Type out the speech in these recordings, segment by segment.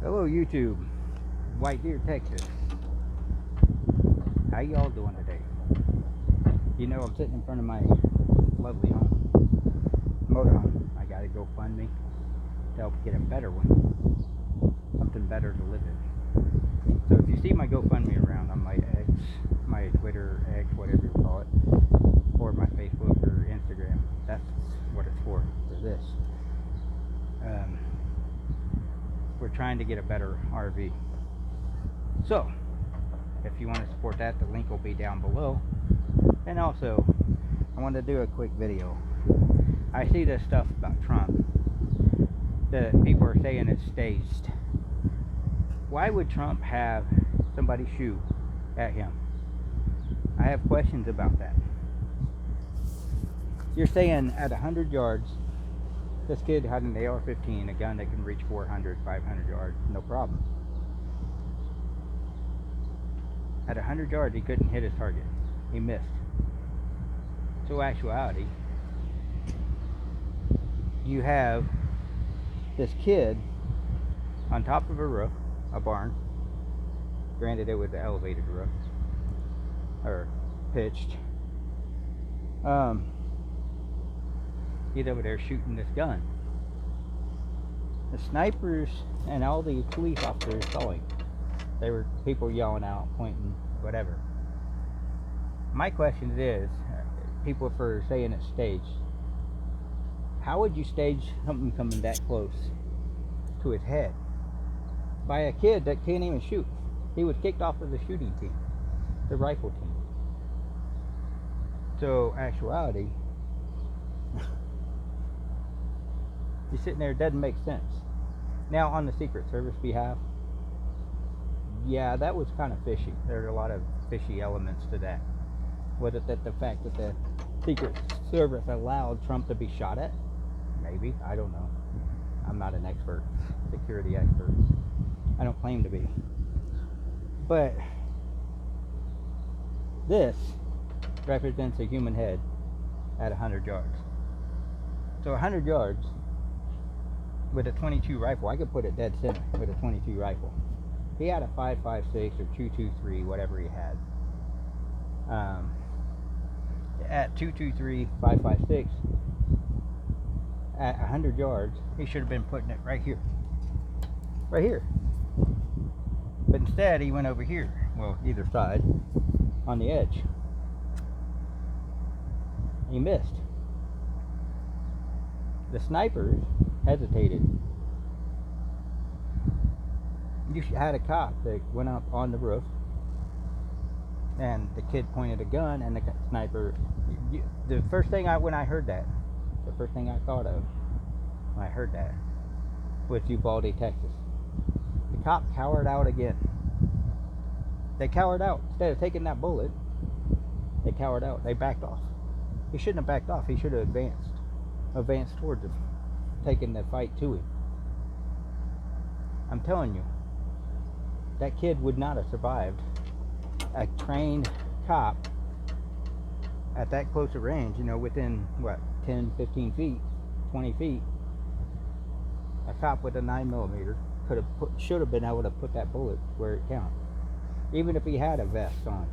Hello YouTube, White Deer, Texas. How y'all doing today? You know, I'm sitting in front of my lovely home, motorhome. I gotta go fund me to help get a better one, something better to live in. So if you see my GoFundMe around on my X, my Twitter, X, whatever you call it, or my Facebook or Instagram, that's what it's for this. We're trying to get a better RV. So, if you want to support that, the link will be down below. And also, I want to do a quick video. I see this stuff about Trump that people are saying it's staged. Why would Trump have somebody shoot at him? I have questions about that. You're saying at 100 yards, this kid had an AR-15, a gun that can reach 400, 500 yards, no problem. At 100 yards, he couldn't hit his target. He missed. So, actuality, you have this kid on top of a roof, a barn. Granted, it was an elevated roof, or pitched. He's over there shooting this gun. The snipers and all the police officers saw him. They were people yelling out, pointing, whatever. My question is, people for saying it's staged. How would you stage something coming that close to his head by a kid that can't even shoot? He was kicked off of the shooting team, the rifle team. So, actuality, you're sitting there, it doesn't make sense. Now, on the Secret Service behalf, yeah, that was kind of fishy. There's a lot of fishy elements to that. Was it that the fact that the Secret Service allowed Trump to be shot at? Maybe. I don't know. I'm not an expert, security expert. I don't claim to be. But this represents a human head at 100 yards. So 100 yards with a 22 rifle, I could put it dead center with a 22 rifle. He had a 5.56 or 2.23, whatever he had. At 2.23, 5.56, at 100 yards, he should have been putting it right here. Right here. But instead, he went over here. Well, either side, on the edge. He missed. The snipers hesitated. You had a cop that went up on the roof, and the kid pointed a gun, and the sniper. The first thing when I heard that, the first thing I thought of when I heard that was Uvalde, Texas. The cop cowered out again. They cowered out. Instead of taking that bullet, they cowered out. They backed off. He shouldn't have backed off. He should have advanced towards him, taking the fight to him. I'm telling you, that kid would not have survived. A trained cop at that close a range, within, 10, 15 feet, 20 feet, a cop with a 9mm should have been able to put that bullet where it counts. Even if he had a vest on,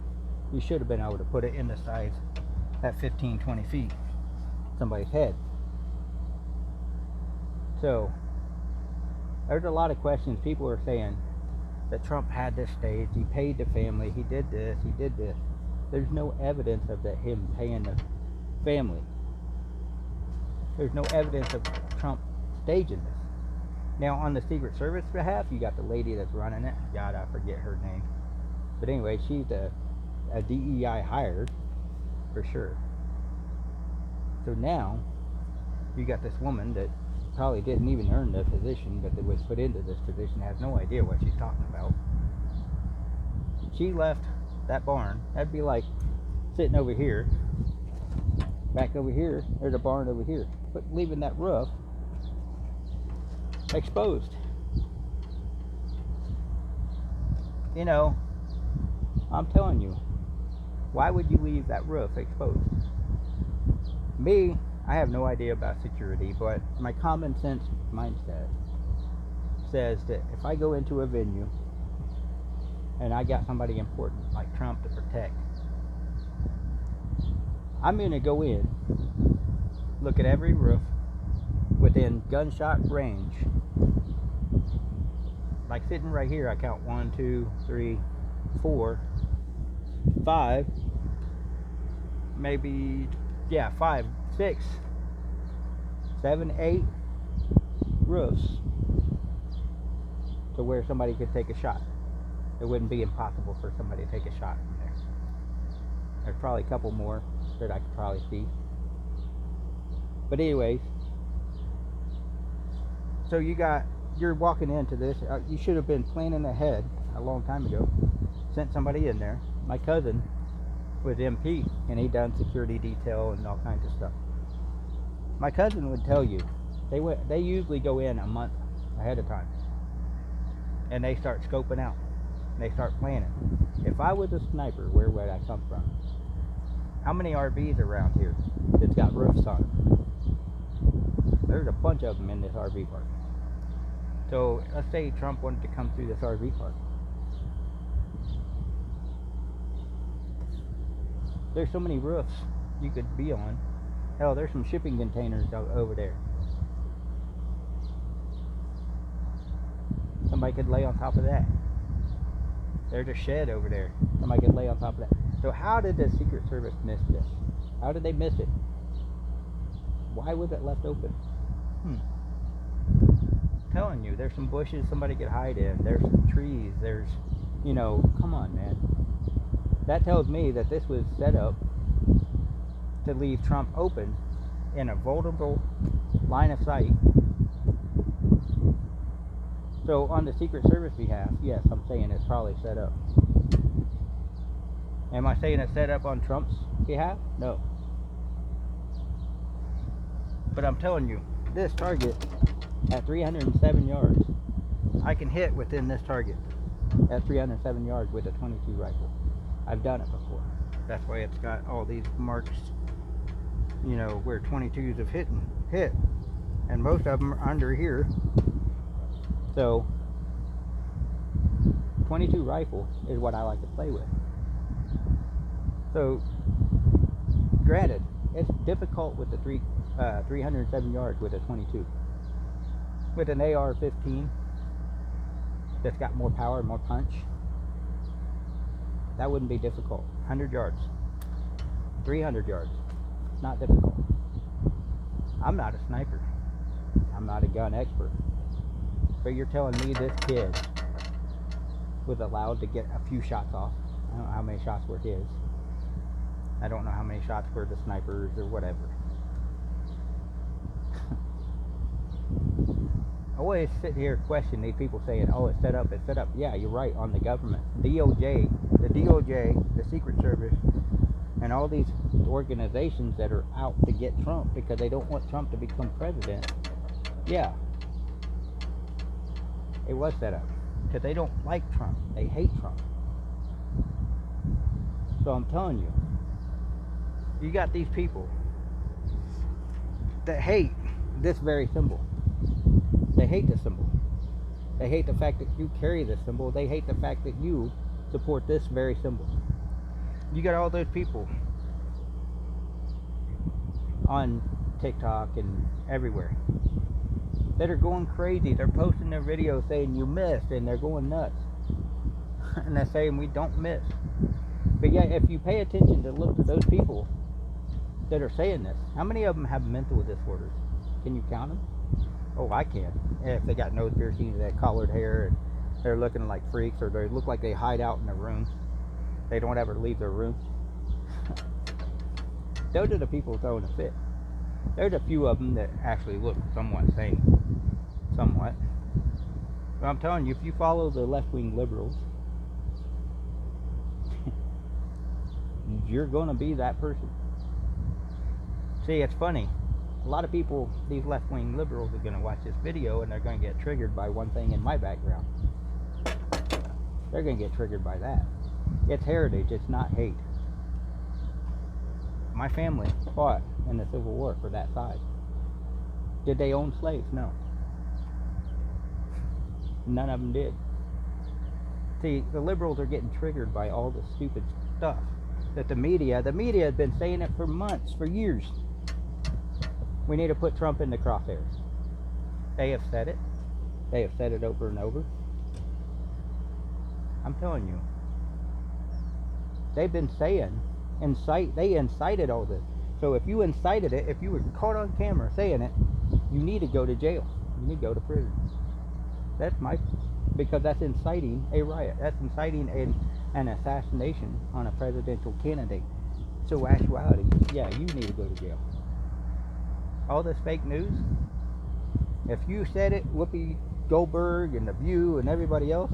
he should have been able to put it in the sides at 15, 20 feet, somebody's head. So, there's a lot of questions. People are saying that Trump had this staged, he paid the family, he did this, he did this. There's no evidence of that him paying the family. There's no evidence of Trump staging this. Now, on the Secret Service behalf, you got the lady that's running it. God, I forget her name. But anyway, she's a DEI hired, for sure. So now, you got this woman that probably didn't even earn the position, but that was put into this position, has no idea what she's talking about. She left that barn. That'd be like sitting over here, back over here, there's a barn over here, but leaving that roof exposed. I'm telling you, why would you leave that roof exposed? Me, I have no idea about security, but my common sense mindset says that if I go into a venue and I got somebody important like Trump to protect, I'm going to go in, look at every roof within gunshot range. Like sitting right here, I count 1, 2, 3, 4, 5, maybe, yeah, 5, 6, 7, 8 roofs to where somebody could take a shot. It wouldn't be impossible for somebody to take a shot from there. There's probably a couple more that I could probably see. But anyways, so you're walking into this. You should have been planning ahead a long time ago. Sent somebody in there. My cousin was MP, and he done security detail and all kinds of stuff. My cousin would tell you they usually go in a month ahead of time, and they start scoping out. They start planning. If I was a sniper, where would I come from? How many RVs around here that's got roofs on them? There's a bunch of them in this RV park. So let's say Trump wanted to come through this RV park. There's so many roofs you could be on. Hell, there's some shipping containers over there. Somebody could lay on top of that. There's a shed over there. Somebody could lay on top of that. So how did the Secret Service miss this? How did they miss it? Why was it left open? I'm telling you, there's some bushes somebody could hide in. There's some trees. There's, come on, man. That tells me that this was set up to leave Trump open in a vulnerable line of sight. So on the Secret Service behalf, yes, I'm saying it's probably set up. Am I saying it's set up on Trump's behalf? No. But I'm telling you, this target at 307 yards, I can hit within this target at 307 yards with a 22 rifle. I've done it before. That's why it's got all these marks, where 22s have hit. And most of them are under here. So, 22 rifle is what I like to play with. So, granted, it's difficult with the 307 yards with a 22. With an AR-15 that's got more power, more punch, that wouldn't be difficult. 100 yards, 300 yards, not difficult. I'm not a sniper. I'm not a gun expert. But you're telling me this kid was allowed to get a few shots off. I don't know how many shots were his. I don't know how many shots were the snipers or whatever. I always sit here and question these people saying, oh, it's set up, it's set up. Yeah, you're right, on the government. DOJ, the Secret Service, and all these organizations that are out to get Trump because they don't want Trump to become president. Yeah. It was set up because they don't like Trump. They hate Trump. So I'm telling you, you got these people that hate this very symbol. They hate the symbol. They hate the fact that you carry this symbol. They hate the fact that you support this very symbol. You got all those people on TikTok and everywhere that are going crazy. They're posting their videos saying you missed, and they're going nuts. And they're saying we don't miss. But yeah, if you pay attention to look at those people that are saying this, how many of them have mental disorders? Can you count them? Oh, I can. If they got nose piercings, they got collared hair, and they're looking like freaks, or they look like they hide out in their room. They don't ever leave their room. Those are the people throwing a fit. There's a few of them that actually look somewhat sane. Somewhat. But I'm telling you, if you follow the left-wing liberals, you're going to be that person. See, it's funny. A lot of people, these left-wing liberals, are going to watch this video and they're going to get triggered by one thing in my background. They're going to get triggered by that. It's heritage, it's not hate. My family fought in the Civil War for that side. Did they own slaves? No. None of them did. See, the liberals are getting triggered by all this stupid stuff that the media has been saying it for months, for years. We need to put Trump in the crosshairs. They have said it. They have said it over and over. I'm telling you. They've been saying, they incited all this. So if you incited it, if you were caught on camera saying it, you need to go to jail. You need to go to prison. Because that's inciting a riot. That's inciting an assassination on a presidential candidate. So actuality, yeah, you need to go to jail. All this fake news, if you said it, Whoopi Goldberg and The View and everybody else,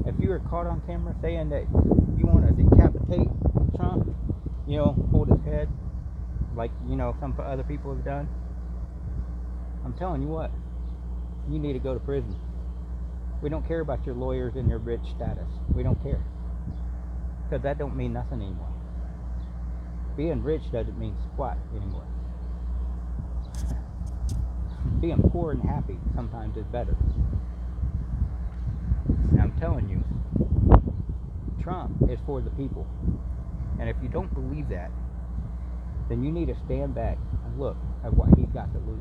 if you were caught on camera saying that you want to decapitate Trump, hold his head, like, some other people have done, I'm telling you what, you need to go to prison. We don't care about your lawyers and your rich status. We don't care. Because that don't mean nothing anymore. Being rich doesn't mean squat anymore. Being poor and happy sometimes is better. And I'm telling you, Trump is for the people. And if you don't believe that, then you need to stand back and look at what he's got to lose.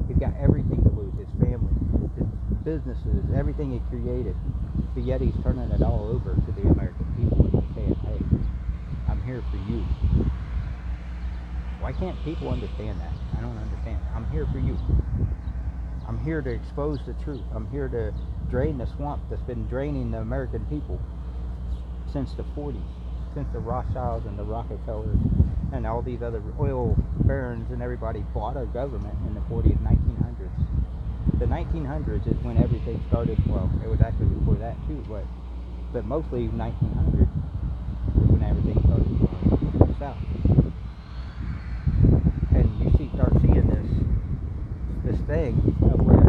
He's got everything to lose. His family, his businesses, everything he created. But yet he's turning it all over to the American people and he's saying, hey, I'm here for you. Why can't people understand that? I don't understand. I'm here for you. I'm here to expose the truth. I'm here to drain the swamp that's been draining the American people since the 40s, since the Rothschilds and the Rockefellers and all these other oil barons and everybody bought our government in the 40s, 1900s. The 1900s is when everything started. Well, it was actually before that too, but mostly 1900s is when everything started going south. And you start seeing this thing of where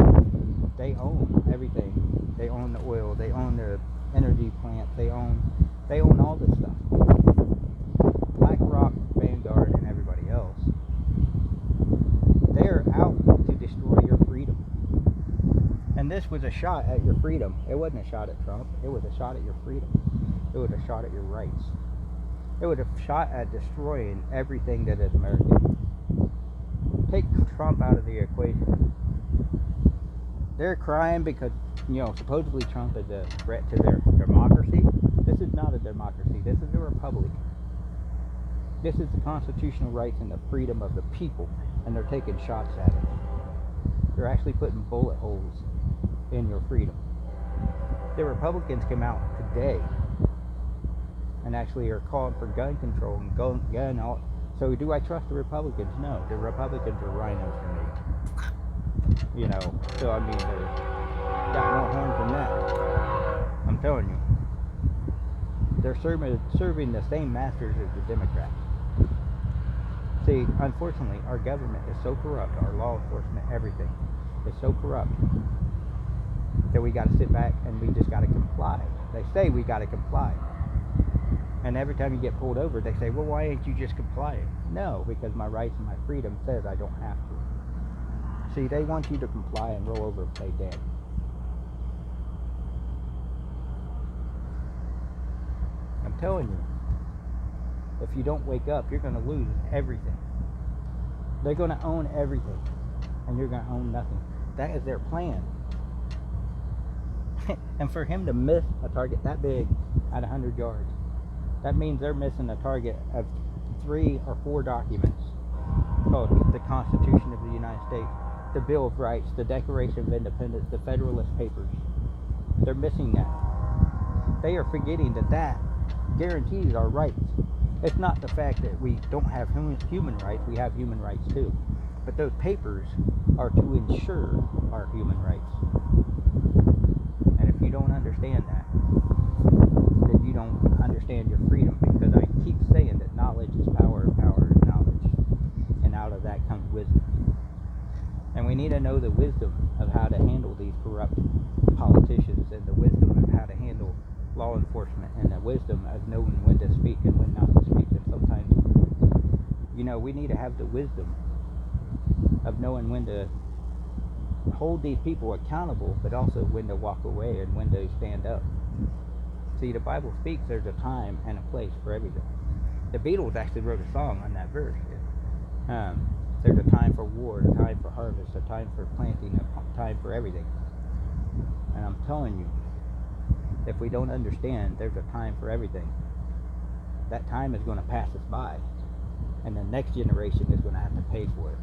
they own everything. They own the oil. They own the energy plants. They own all this stuff. BlackRock, Vanguard, and everybody else. They're out to destroy your freedom. And this was a shot at your freedom. It wasn't a shot at Trump. It was a shot at your freedom. It was a shot at your rights. It was a shot at destroying everything that is American. Take Trump out of the equation. They're crying because, supposedly Trump is a threat to their democracy. This is not a democracy. This is a republic. This is the constitutional rights and the freedom of the people, and they're taking shots at it. They're actually putting bullet holes in your freedom. The Republicans came out today and actually are calling for gun control and gun all. So do I trust the Republicans? No. The Republicans are rhinos for me. So I mean, they're got more horns than that. I'm telling you. They're serving the same masters as the Democrats. See, unfortunately, our government is so corrupt, our law enforcement, everything is so corrupt that we got to sit back and we just got to comply. They say we got to comply. And every time you get pulled over, they say, well, why ain't you just complying? No, because my rights and my freedom says I don't have to. See, they want you to comply and roll over and play dead. I'm telling you, if you don't wake up, you're going to lose everything. They're going to own everything, and you're going to own nothing. That is their plan. And for him to miss a target that big at 100 yards, that means they're missing a target of 3 or 4 documents called the Constitution of the United States, the Bill of Rights, the Declaration of Independence, the Federalist Papers. They're missing that. They are forgetting that guarantees our rights. It's not the fact that we don't have human rights. We have human rights too. But those papers are to ensure our human rights. And if you don't understand that, then you don't understand your freedom, because I keep saying that knowledge is power, power is knowledge. And out of that comes wisdom. And we need to know the wisdom of how to handle these corrupt politicians, and the wisdom of how to handle law enforcement, and the wisdom of knowing when to speak and when not to speak. And sometimes, we need to have the wisdom of knowing when to hold these people accountable, but also when to walk away and when to stand up. See, the Bible speaks there's a time and a place for everything. The Beatles actually wrote a song on that verse. There's a time for war, a time for harvest, a time for planting, a time for everything. And I'm telling you, if we don't understand there's a time for everything, that time is going to pass us by, and the next generation is going to have to pay for it.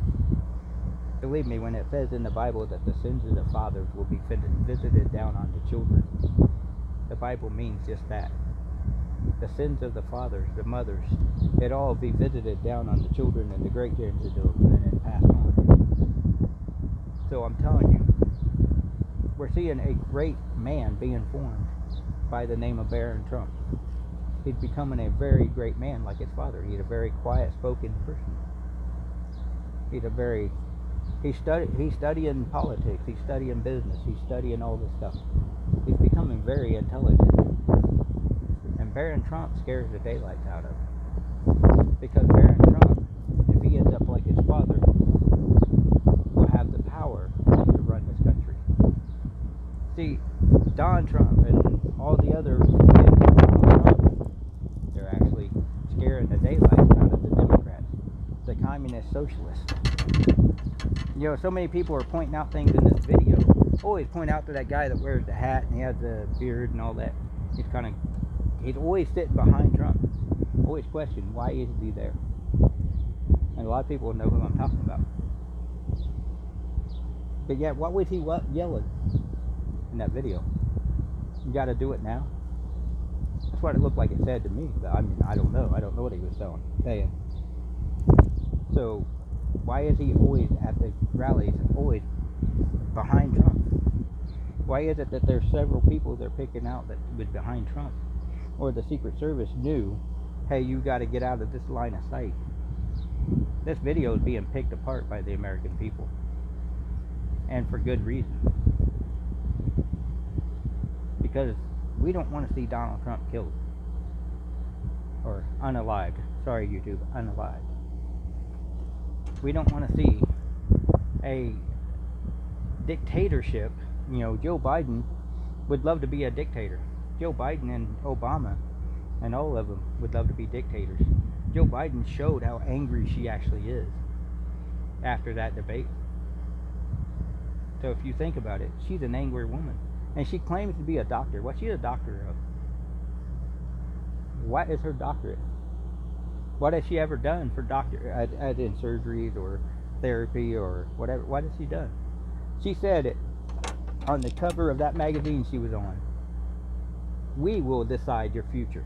Believe me, when it says in the Bible that the sins of the fathers will be visited down on the children, the Bible means just that. The sins of the fathers, the mothers, it all be visited down on the children and the great grandchildren and then passed on. So I'm telling you, we're seeing a great man being formed by the name of Barron Trump. He's becoming a very great man like his father. He's a very quiet-spoken person. He's studying politics, he's studying business, he's studying all this stuff. He's becoming very intelligent. And Barron Trump scares the daylights out of him. Because Barron Trump, if he ends up like his father, will have the power to run this country. See, Donald Trump and all the other kids of Donald Trump, they're actually scaring the daylights out of the Democrats, the communist socialists. You know, so many people are pointing out things in this video. Always point out to that guy that wears the hat and he has the beard and all that. He's always sitting behind Trump. Always question, why is he there? And a lot of people know who I'm talking about. But yet, what was he yelling in that video? You gotta do it now? That's what it looked like it said to me. But I mean, I don't know. I don't know what he was saying. So, why is he always at the rallies, always behind Trump? Why is it that there's several people they're picking out that was behind Trump? Or the Secret Service knew, hey, you got to get out of this line of sight. This video is being picked apart by the American people. And for good reason. Because we don't want to see Donald Trump killed. Or unalived. Sorry, YouTube, unalived. We don't want to see a dictatorship. You know, Joe Biden would love to be a dictator. Joe Biden and Obama and all of them would love to be dictators. Joe Biden showed how angry she actually is after that debate. So if you think about it, she's an angry woman. And she claims to be a doctor. What's she a doctor of? What is her doctorate? What has she ever done for as in surgeries or therapy or whatever? What has she done? She said it on the cover of that magazine she was on. We will decide your future.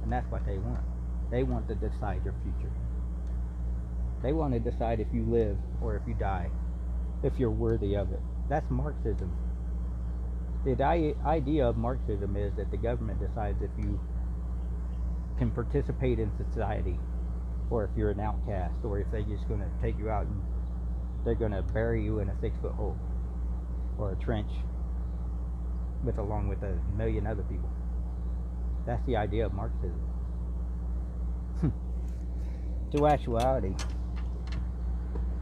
And that's what they want. They want to decide your future. They want to decide if you live or if you die, if you're worthy of it. That's Marxism. The idea of Marxism is that the government decides if you can participate in society, or if you're an outcast, or if they're just going to take you out and they're going to bury you in a 6-foot hole or a trench along with a million other people. That's the idea of Marxism. To actuality,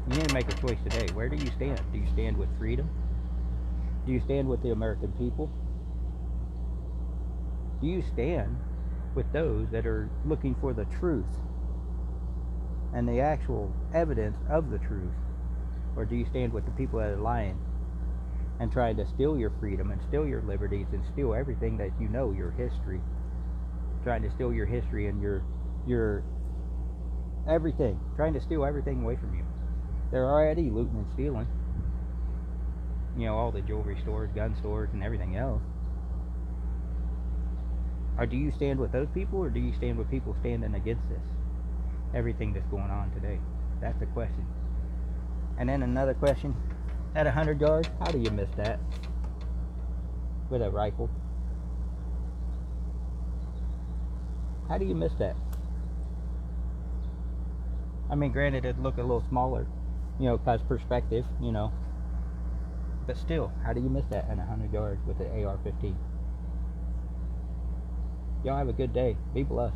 you need to make a choice today. Where do you stand? Do you stand with freedom? Do you stand with the American people? Do you stand with those that are looking for the truth and the actual evidence of the truth? Or do you stand with the people that are lying and trying to steal your freedom and steal your liberties and steal everything that you know, your history, trying to steal your history and your everything, trying to steal everything away from you? They're already looting and stealing, you know, all the jewelry stores, gun stores, and everything else. Or do you stand with those people, or do you stand with people standing against this? Everything that's going on today. That's the question. And then another question, at 100 yards, how do you miss that? With a rifle. How do you miss that? I mean, granted, it'd look a little smaller, you know, because perspective, you know. But still, how do you miss that at 100 yards with an AR-15? Y'all have a good day. Be blessed.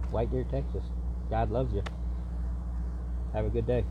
White Deer, Texas. God loves you. Have a good day.